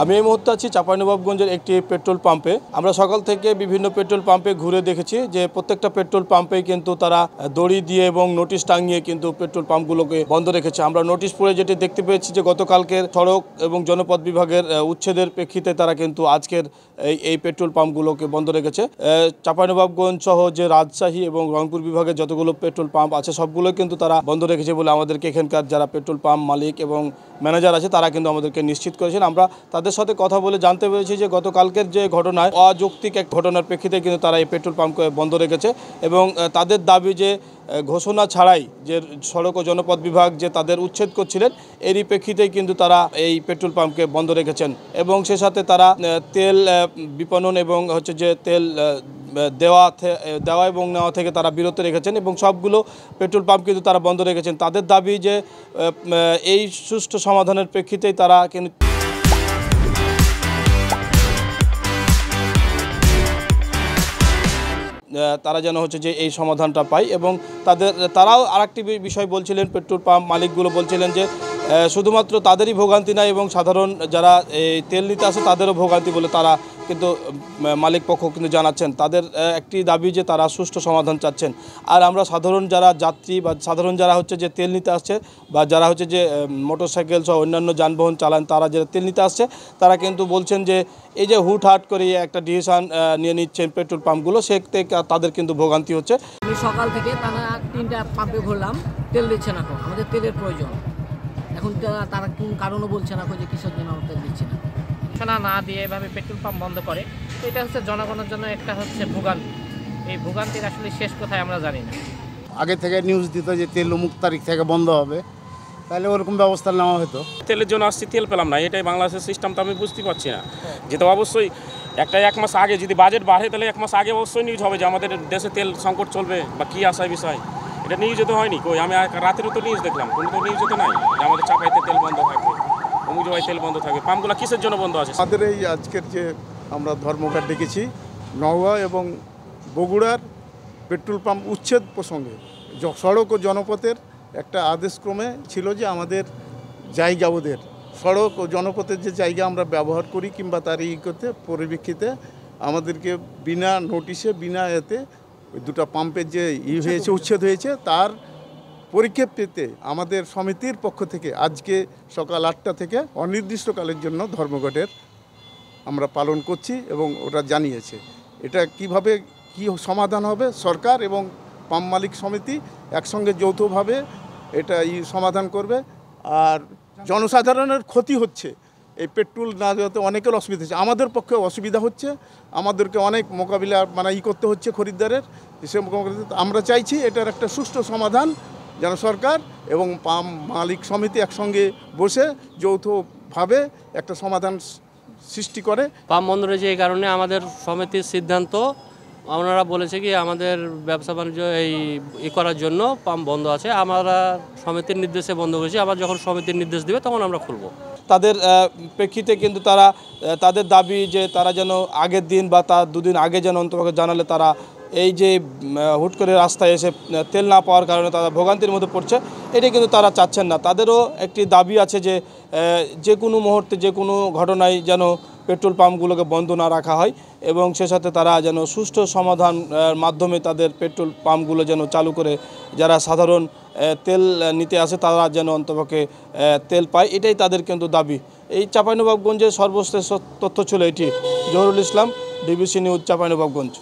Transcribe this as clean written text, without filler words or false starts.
আমি এই মুহূর্তে আছি চাঁপাইনবাবগঞ্জের একটি পেট্রোল পাম্পে। আমরা সকাল থেকে বিভিন্ন পেট্রোল পাম্পে ঘুরে দেখেছি যে প্রত্যেকটা পেট্রোল পাম্পেই কিন্তু তারা দড়ি দিয়ে এবং নোটিশ টাঙিয়ে কিন্তু পেট্রোল পাম্পগুলোকে বন্ধ রেখেছে। আমরা নোটিশ পড়ে যেটি দেখতে পেয়েছি যে গতকালকের সড়ক এবং জনপথ বিভাগের উচ্ছেদের প্রেক্ষিতে তারা কিন্তু আজকের এই পেট্রোল পাম্পগুলোকে বন্ধ রেখেছে। চাঁপাইনবাবগঞ্জ সহ যে রাজশাহী এবং রংপুর বিভাগের যতগুলো পেট্রোল পাম্প আছে সবগুলো কিন্তু তারা বন্ধ রেখেছে বলে আমাদেরকে এখানকার যারা পেট্রোল পাম্প মালিক এবং ম্যানেজার আছে তারা কিন্তু আমাদেরকে নিশ্চিত করেছেন। আমরা তাদের সাথে কথা বলে জানতে পেরেছি যে গতকালকের যে ঘটনায় অযৌক্তিক এক ঘটনার প্রেক্ষিতে কিন্তু তারা এই পেট্রোল পাম্পকে বন্ধ রেখেছে এবং তাদের দাবি যে ঘোষণা ছাড়াই যে সড়ক ও জনপথ বিভাগ যে তাদের উচ্ছেদ করছিলেন এরই প্রেক্ষিতেই কিন্তু তারা এই পেট্রোল পাম্পকে বন্ধ রেখেছেন এবং সে সাথে তারা তেল বিপণন এবং হচ্ছে যে তেল দেওয়া এবং নেওয়া থেকে তারা বিরত রেখেছেন এবং সবগুলো পেট্রোল পাম্প কিন্তু তারা বন্ধ রেখেছেন। তাদের দাবি যে এই সুষ্ঠু সমাধানের প্রেক্ষিতেই তারা কিন্তু তারা যেন হচ্ছে যে এই সমাধানটা পায় এবং তারাও আরেকটি বিষয় বলছিলেন, পেট্রোল পাম্প মালিকগুলো বলছিলেন যে শুধুমাত্র তাদেরই ভোগান্তি নাই এবং সাধারণ যারা এই তেল নিতে আসে তাদেরও ভোগান্তি বলে তারা কিন্তু মালিক পক্ষ কিন্তু জানাচ্ছেন। তাদের একটি দাবি যে তারা সুষ্ঠু সমাধান চাচ্ছেন। আর আমরা সাধারণ যারা যাত্রী বা সাধারণ যারা হচ্ছে যে তেল নিতে আসছে বা যারা হচ্ছে যে মোটরসাইকেল সহ অন্যান্য যানবাহন চালান তারা যারা তেল নিতে আসছে তারা কিন্তু বলছেন যে এই যে হুটহাট করে একটা ডিসিশন নিয়ে নিচ্ছেন পেট্রোল পাম্পগুলো, সে থেকে তাদের কিন্তু ভোগান্তি হচ্ছে। আমি সকাল থেকে টানা 3টা পাম্পে ঘুরলাম, তেল দিচ্ছে না, আমাদের তেলের প্রয়োজন। এখন তারা কোন কারণও বলছে না যে কিসের জন্য তেল দিচ্ছে না। ঘোষণা না দিয়ে এভাবে পেট্রোল পাম্প বন্ধ করে, তো এটা হচ্ছে জনগণের জন্য একটা হচ্ছে ভোগান্তি। এই ভোগান্তির আসলে শেষ কোথায় আমরা জানি না। আগে থেকে নিউজ দিত যে তেল অমুক তারিখ থেকে বন্ধ হবে, তাহলে ওরকম ব্যবস্থা নেওয়া হতো। তেলের জন্য আসছি, তেল পেলাম না, এটাই বাংলাদেশের সিস্টেম। তো আমি বুঝতে পারছি না যে তো অবশ্যই এক মাস আগে যদি বাজেট বাড়ে তাহলে 1 মাস আগে অবশ্যই নিউজ হবে যে আমাদের দেশে তেল সংকট চলবে বা কী আশায় বিষয়। এটা নিউজে তো হয়নি, কই আমি রাতেরও তো নিউজ দেখলাম, কোনো তো নিউজে তো নাই যে আমাদের চাপাইতে তেল বন্ধ থাকবে, অমুক জায়গায় তেল বন্ধ থাকবে। পাম্পগুলো কিসের জন্য বন্ধ আছে? আমাদের এই আজকের যে আমরা ধর্মঘট ডেকেছি নওগাঁ এবং বগুড়ার পেট্রোল পাম্প উচ্ছেদ প্রসঙ্গে সড়ক ও জনপথের একটা আদেশক্রমে ছিল যে আমাদের জায়গা ওদের সড়ক ও জনপথের যে জায়গা আমরা ব্যবহার করি কিংবা তার করতে পরিপ্রেক্ষিতে আমাদেরকে বিনা নোটিশে বিনা এতে ওই 2টা পাম্পের যে হয়েছে উচ্ছেদ হয়েছে তার পরিপ্রেক্ষিতে আমাদের সমিতির পক্ষ থেকে আজকে সকাল 8টা থেকে অনির্দিষ্টকালের জন্য ধর্মঘটের আমরা পালন করছি এবং ওটা জানিয়েছে। এটা কিভাবে কি সমাধান হবে, সরকার এবং পাম্প মালিক সমিতি একসঙ্গে যৌথভাবে এটা সমাধান করবে। আর জনসাধারণের ক্ষতি হচ্ছে, এই পেট্রোল না যাতে অনেকের অসুবিধা হচ্ছে, আমাদের পক্ষে অসুবিধা হচ্ছে, আমাদেরকে অনেক মোকাবিলা করতে হচ্ছে খরিদ্দারের। সে আমরা চাইছি এটার একটা সুষ্ঠু সমাধান যেন সরকার এবং পাম্প মালিক সমিতি একসঙ্গে বসে যৌথভাবে একটা সমাধান সৃষ্টি করে। পাম্প বন্ধ রয়েছে এই কারণে আমাদের সমিতির সিদ্ধান্ত, ওনারা বলেছে কি আমাদের ব্যবসা বাণিজ্য এই করার জন্য পাম্প বন্ধ আছে। আমরা সমিতির নির্দেশে বন্ধ করেছি, আবার যখন সমিতির নির্দেশ দেবে তখন আমরা খুলব। তাদের প্রেক্ষিতে কিন্তু তারা তাদের দাবি যে তারা যেন আগের দিন বা তার 2 দিন আগে যেন অন্তত জানালে তারা এই যে হুট করে রাস্তায় এসে তেল না পাওয়ার কারণে তারা ভোগান্তির মধ্যে পড়ছে, এটা কিন্তু তারা চাচ্ছেন না। তাদেরও একটি দাবি আছে যে যে কোনো মুহূর্তে যে কোনো ঘটনায় যেন পেট্রোল পাম্পগুলোকে বন্ধ না রাখা হয় এবং সে সাথে তারা যেন সুষ্ঠু সমাধান মাধ্যমে তাদের পেট্রোল পাম্পগুলো যেন চালু করে যারা সাধারণ তেল নিতে আসে তারা যেন অন্তপক্ষে তেল পায়, এটাই তাদের কিন্তু দাবি। এই চাঁপাইনবাবগঞ্জের সর্বশেষ তথ্য ছিল এটি। Zahurul Islam, DBC news, Chapainawabganj.